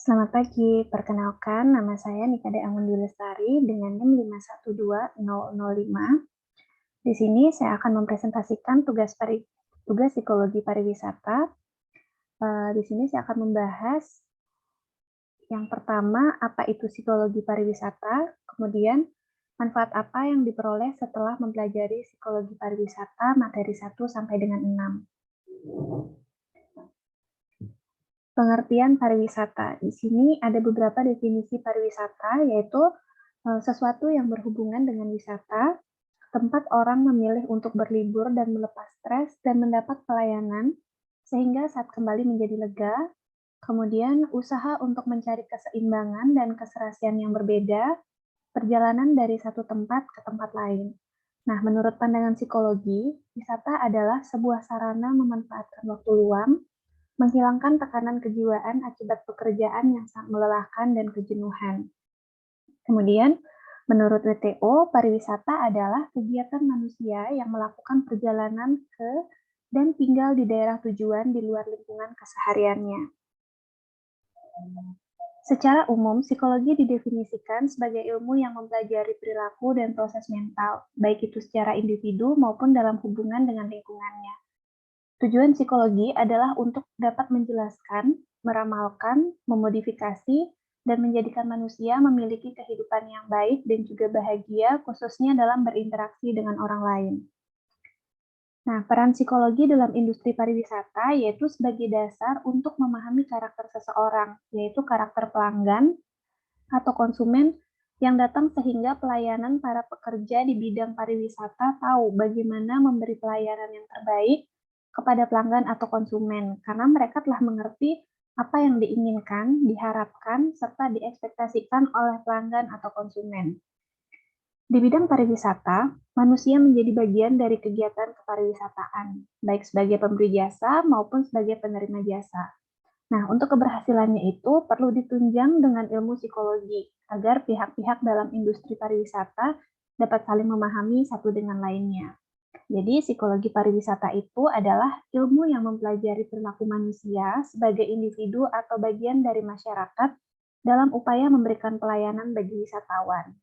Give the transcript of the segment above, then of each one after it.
Selamat pagi, perkenalkan nama saya Nikade Amundi Lestari dengan NIM 512005. Di sini saya akan mempresentasikan tugas psikologi pariwisata. Di sini saya akan membahas yang pertama, apa itu psikologi pariwisata, kemudian manfaat apa yang diperoleh setelah mempelajari psikologi pariwisata materi 1 sampai dengan 6. Pengertian pariwisata. Di sini ada beberapa definisi pariwisata, yaitu sesuatu yang berhubungan dengan wisata, tempat orang memilih untuk berlibur dan melepas stres dan mendapat pelayanan, sehingga saat kembali menjadi lega. Kemudian, usaha untuk mencari keseimbangan dan keserasian yang berbeda, perjalanan dari satu tempat ke tempat lain. Nah, menurut pandangan psikologi, wisata adalah sebuah sarana memanfaatkan waktu luang, menghilangkan tekanan kejiwaan akibat pekerjaan yang sangat melelahkan dan kejenuhan. Kemudian, menurut WTO, pariwisata adalah kegiatan manusia yang melakukan perjalanan ke dan tinggal di daerah tujuan di luar lingkungan kesehariannya. Secara umum, psikologi didefinisikan sebagai ilmu yang mempelajari perilaku dan proses mental, baik itu secara individu maupun dalam hubungan dengan lingkungannya. Tujuan psikologi adalah untuk dapat menjelaskan, meramalkan, memodifikasi, dan menjadikan manusia memiliki kehidupan yang baik dan juga bahagia, khususnya dalam berinteraksi dengan orang lain. Nah, peran psikologi dalam industri pariwisata yaitu sebagai dasar untuk memahami karakter seseorang, yaitu karakter pelanggan atau konsumen yang datang sehingga pelayanan para pekerja di bidang pariwisata tahu bagaimana memberi pelayanan yang terbaik kepada pelanggan atau konsumen, karena mereka telah mengerti apa yang diinginkan, diharapkan, serta diekspektasikan oleh pelanggan atau konsumen. Di bidang pariwisata, manusia menjadi bagian dari kegiatan kepariwisataan, baik sebagai pemberi jasa maupun sebagai penerima jasa. Nah, untuk keberhasilannya itu perlu ditunjang dengan ilmu psikologi agar pihak-pihak dalam industri pariwisata dapat saling memahami satu dengan lainnya. Jadi, psikologi pariwisata itu adalah ilmu yang mempelajari perilaku manusia sebagai individu atau bagian dari masyarakat dalam upaya memberikan pelayanan bagi wisatawan.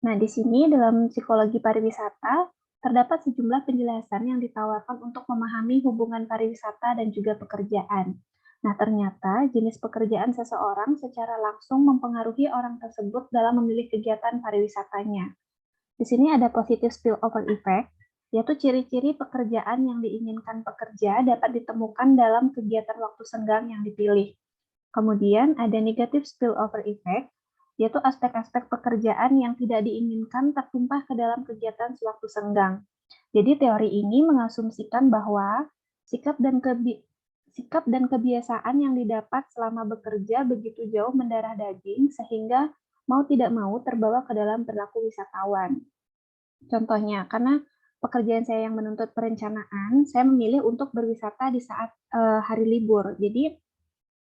Nah, di sini dalam psikologi pariwisata terdapat sejumlah penjelasan yang ditawarkan untuk memahami hubungan pariwisata dan juga pekerjaan. Nah, ternyata jenis pekerjaan seseorang secara langsung mempengaruhi orang tersebut dalam memilih kegiatan pariwisatanya. Di sini ada positive spillover effect, yaitu ciri-ciri pekerjaan yang diinginkan pekerja dapat ditemukan dalam kegiatan waktu senggang yang dipilih. Kemudian ada negative spillover effect, yaitu aspek-aspek pekerjaan yang tidak diinginkan tertumpah ke dalam kegiatan sewaktu senggang. Jadi teori ini mengasumsikan bahwa sikap dan kebiasaan yang didapat selama bekerja begitu jauh mendarah daging sehingga mau tidak mau terbawa ke dalam perilaku wisatawan. Contohnya, karena pekerjaan saya yang menuntut perencanaan, saya memilih untuk berwisata di saat hari libur. Jadi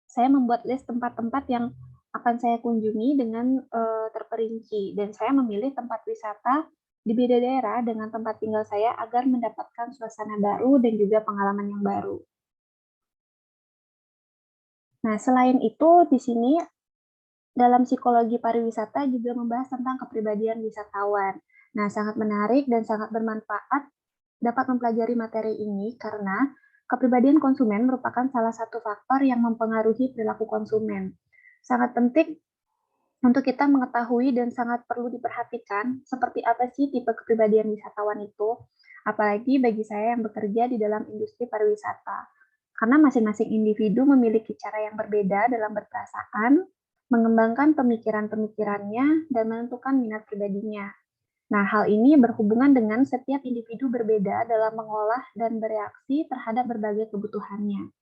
saya membuat list tempat-tempat yang akan saya kunjungi dengan terperinci, dan saya memilih tempat wisata di beda daerah dengan tempat tinggal saya agar mendapatkan suasana baru dan juga pengalaman yang baru. Nah, selain itu, di sini dalam psikologi pariwisata juga membahas tentang kepribadian wisatawan. Nah, sangat menarik dan sangat bermanfaat dapat mempelajari materi ini karena kepribadian konsumen merupakan salah satu faktor yang mempengaruhi perilaku konsumen. Sangat penting untuk kita mengetahui dan sangat perlu diperhatikan seperti apa sih tipe kepribadian wisatawan itu, apalagi bagi saya yang bekerja di dalam industri pariwisata. Karena masing-masing individu memiliki cara yang berbeda dalam berperasaan, mengembangkan pemikiran-pemikirannya, dan menentukan minat pribadinya. Nah, hal ini berhubungan dengan setiap individu berbeda dalam mengolah dan bereaksi terhadap berbagai kebutuhannya.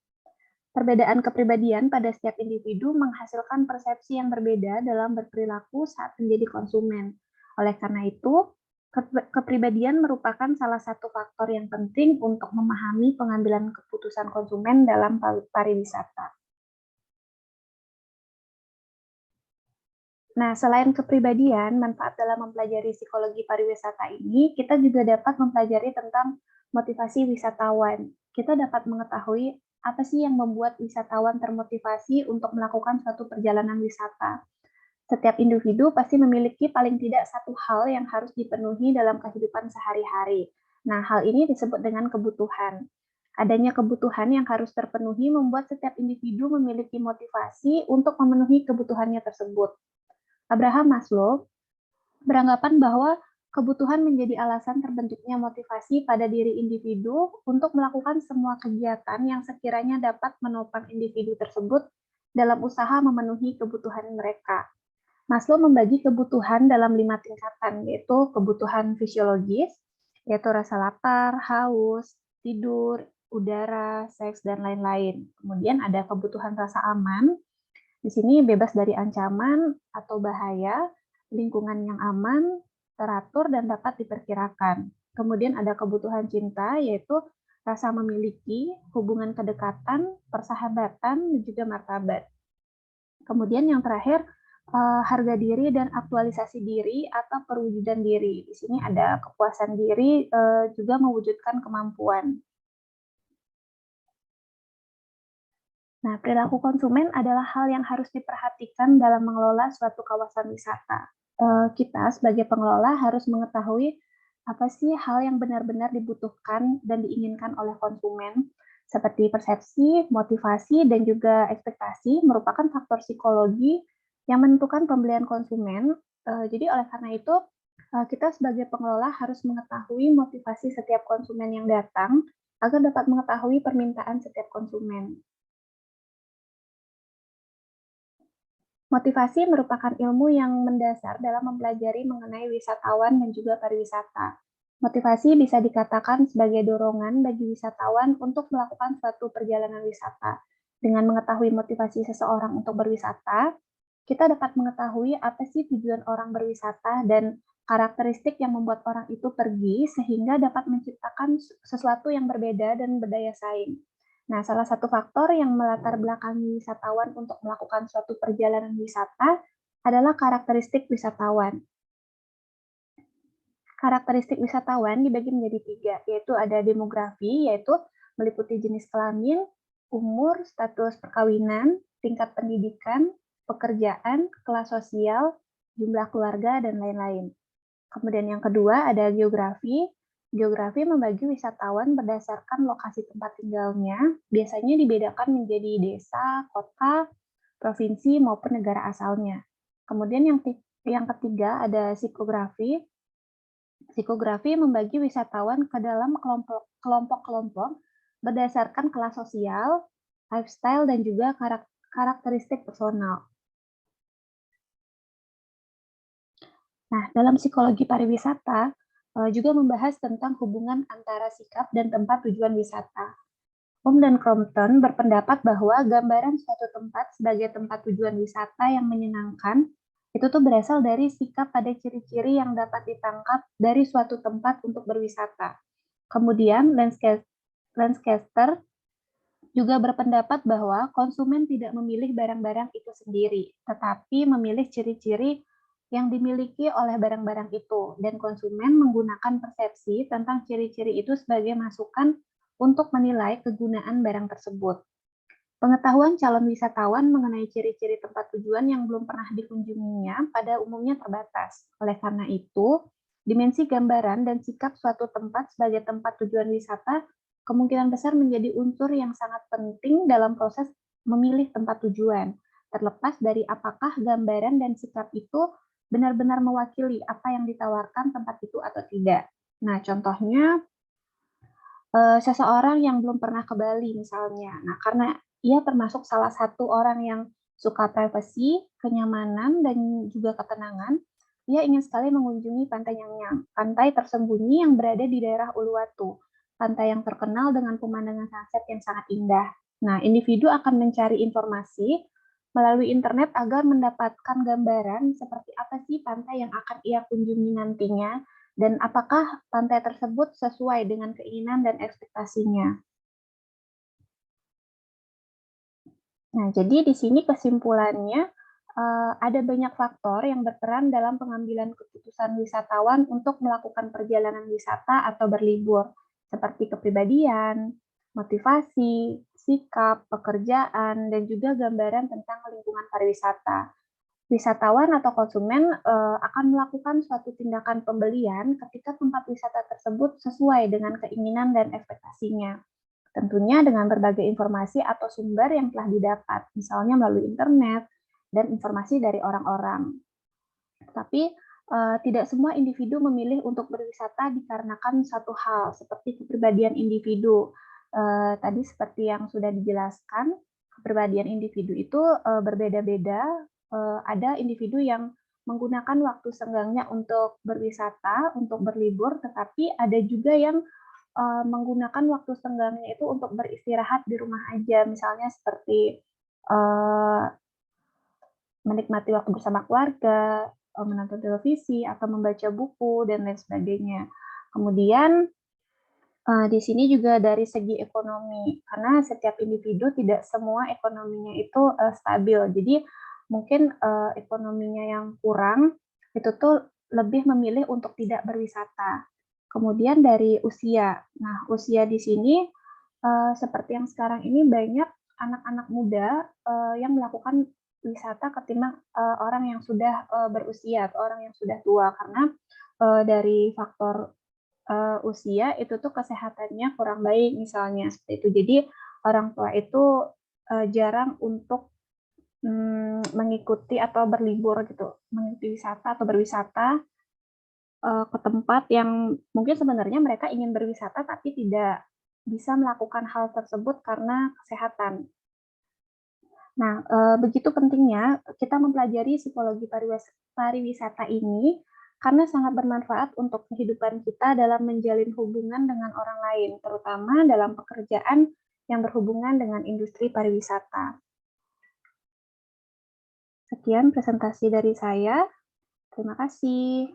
Perbedaan kepribadian pada setiap individu menghasilkan persepsi yang berbeda dalam berperilaku saat menjadi konsumen. Oleh karena itu, kepribadian merupakan salah satu faktor yang penting untuk memahami pengambilan keputusan konsumen dalam pariwisata. Nah, selain kepribadian, manfaat dalam mempelajari psikologi pariwisata ini, kita juga dapat mempelajari tentang motivasi wisatawan. Kita dapat mengetahui apa sih yang membuat wisatawan termotivasi untuk melakukan suatu perjalanan wisata? Setiap individu pasti memiliki paling tidak satu hal yang harus dipenuhi dalam kehidupan sehari-hari. Nah, hal ini disebut dengan kebutuhan. Adanya kebutuhan yang harus terpenuhi membuat setiap individu memiliki motivasi untuk memenuhi kebutuhannya tersebut. Abraham Maslow beranggapan bahwa kebutuhan menjadi alasan terbentuknya motivasi pada diri individu untuk melakukan semua kegiatan yang sekiranya dapat menopang individu tersebut dalam usaha memenuhi kebutuhan mereka. Maslow membagi kebutuhan dalam 5 tingkatan, yaitu kebutuhan fisiologis, yaitu rasa lapar, haus, tidur, udara, seks, dan lain-lain. Kemudian ada kebutuhan rasa aman, di sini bebas dari ancaman atau bahaya, lingkungan yang aman, teratur, dan dapat diperkirakan. Kemudian ada kebutuhan cinta, yaitu rasa memiliki, hubungan kedekatan, persahabatan, dan juga martabat. Kemudian yang terakhir, harga diri dan aktualisasi diri atau perwujudan diri. Di sini ada kepuasan diri, juga mewujudkan kemampuan. Nah, perilaku konsumen adalah hal yang harus diperhatikan dalam mengelola suatu kawasan wisata. Kita sebagai pengelola harus mengetahui apa sih hal yang benar-benar dibutuhkan dan diinginkan oleh konsumen, seperti persepsi, motivasi, dan juga ekspektasi merupakan faktor psikologi yang menentukan pembelian konsumen. Jadi oleh karena itu, kita sebagai pengelola harus mengetahui motivasi setiap konsumen yang datang agar dapat mengetahui permintaan setiap konsumen. Motivasi merupakan ilmu yang mendasar dalam mempelajari mengenai wisatawan dan juga pariwisata. Motivasi bisa dikatakan sebagai dorongan bagi wisatawan untuk melakukan suatu perjalanan wisata. Dengan mengetahui motivasi seseorang untuk berwisata, kita dapat mengetahui apa sih tujuan orang berwisata dan karakteristik yang membuat orang itu pergi sehingga dapat menciptakan sesuatu yang berbeda dan berdaya saing. Nah, salah satu faktor yang melatar belakangi wisatawan untuk melakukan suatu perjalanan wisata adalah karakteristik wisatawan. Karakteristik wisatawan dibagi menjadi 3, yaitu ada demografi, yaitu meliputi jenis kelamin, umur, status perkawinan, tingkat pendidikan, pekerjaan, kelas sosial, jumlah keluarga, dan lain-lain. Kemudian yang kedua ada geografi. Geografi membagi wisatawan berdasarkan lokasi tempat tinggalnya, biasanya dibedakan menjadi desa, kota, provinsi, maupun negara asalnya. Kemudian yang ketiga ada psikografi. Psikografi membagi wisatawan ke dalam kelompok-kelompok berdasarkan kelas sosial, lifestyle, dan juga karakteristik personal. Nah, dalam psikologi pariwisata juga membahas tentang hubungan antara sikap dan tempat tujuan wisata. Dan Crompton berpendapat bahwa gambaran suatu tempat sebagai tempat tujuan wisata yang menyenangkan itu tuh berasal dari sikap pada ciri-ciri yang dapat ditangkap dari suatu tempat untuk berwisata. Kemudian Lancaster juga berpendapat bahwa konsumen tidak memilih barang-barang itu sendiri, tetapi memilih ciri-ciri yang dimiliki oleh barang-barang itu, dan konsumen menggunakan persepsi tentang ciri-ciri itu sebagai masukan untuk menilai kegunaan barang tersebut. Pengetahuan calon wisatawan mengenai ciri-ciri tempat tujuan yang belum pernah dikunjunginya pada umumnya terbatas. Oleh karena itu, dimensi gambaran dan sikap suatu tempat sebagai tempat tujuan wisata kemungkinan besar menjadi unsur yang sangat penting dalam proses memilih tempat tujuan, terlepas dari apakah gambaran dan sikap itu benar-benar mewakili apa yang ditawarkan tempat itu atau tidak. Nah, contohnya seseorang yang belum pernah ke Bali misalnya. Nah, karena ia termasuk salah satu orang yang suka privasi, kenyamanan, dan juga ketenangan, ia ingin sekali mengunjungi Pantai Nyangnyang, pantai tersembunyi yang berada di daerah Uluwatu, pantai yang terkenal dengan pemandangan sunset yang sangat indah. Nah, individu akan mencari informasi melalui internet agar mendapatkan gambaran seperti apa sih pantai yang akan ia kunjungi nantinya, dan apakah pantai tersebut sesuai dengan keinginan dan ekspektasinya. Nah, jadi di sini kesimpulannya ada banyak faktor yang berperan dalam pengambilan keputusan wisatawan untuk melakukan perjalanan wisata atau berlibur, seperti kepribadian, motivasi, sikap, pekerjaan, dan juga gambaran tentang lingkungan pariwisata. Wisatawan atau konsumen akan melakukan suatu tindakan pembelian ketika tempat wisata tersebut sesuai dengan keinginan dan ekspektasinya. Tentunya dengan berbagai informasi atau sumber yang telah didapat, misalnya melalui internet dan informasi dari orang-orang. Tapi tidak semua individu memilih untuk berwisata dikarenakan satu hal, seperti kepribadian individu. Tadi seperti yang sudah dijelaskan, kepribadian individu itu berbeda-beda. Ada individu yang menggunakan waktu senggangnya untuk berwisata, untuk berlibur, tetapi ada juga yang menggunakan waktu senggangnya itu untuk beristirahat di rumah aja, misalnya seperti menikmati waktu bersama keluarga, menonton televisi, atau membaca buku, dan lain sebagainya. Kemudian, di sini juga dari segi ekonomi, karena setiap individu tidak semua ekonominya itu stabil. Jadi, mungkin ekonominya yang kurang, itu tuh lebih memilih untuk tidak berwisata. Kemudian dari usia. Nah, usia di sini, seperti yang sekarang ini banyak anak-anak muda yang melakukan wisata ketimbang orang yang sudah berusia atau orang yang sudah tua, karena dari faktor usia itu tuh kesehatannya kurang baik misalnya seperti itu. Jadi orang tua itu jarang untuk mengikuti atau berlibur gitu, mengikuti wisata atau berwisata ke tempat yang mungkin sebenarnya mereka ingin berwisata tapi tidak bisa melakukan hal tersebut karena kesehatan. Nah, begitu pentingnya kita mempelajari psikologi pariwisata ini karena sangat bermanfaat untuk kehidupan kita dalam menjalin hubungan dengan orang lain, terutama dalam pekerjaan yang berhubungan dengan industri pariwisata. Sekian presentasi dari saya. Terima kasih.